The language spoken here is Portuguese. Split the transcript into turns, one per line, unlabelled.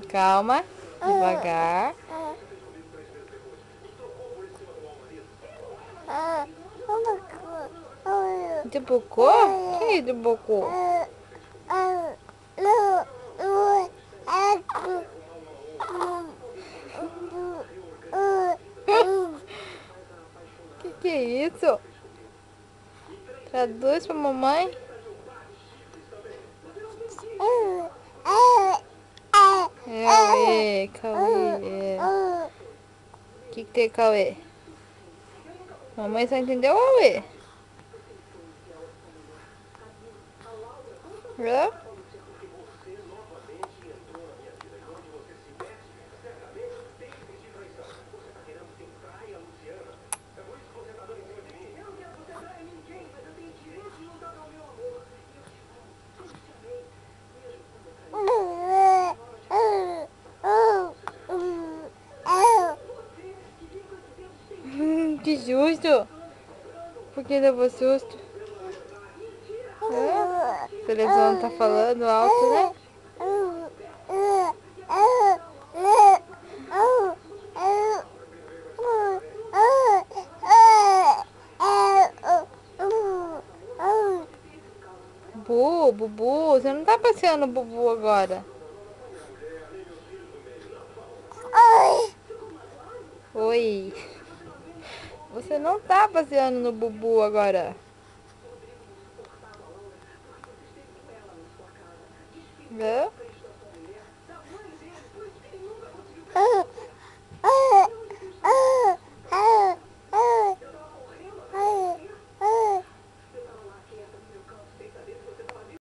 Calma, devagar. Debocou? O que é debocou? Que é isso? Traduz pra mamãe. É, Cauê. O que tem, Cauê? Mamãe só entendeu, Cauê? Hã? Que susto! Por que levou susto? Hã? A televisão tá falando alto, né? Bubu, você não tá passeando o Bubu agora. Oi. Você não tá passeando no Bubu agora. Hã?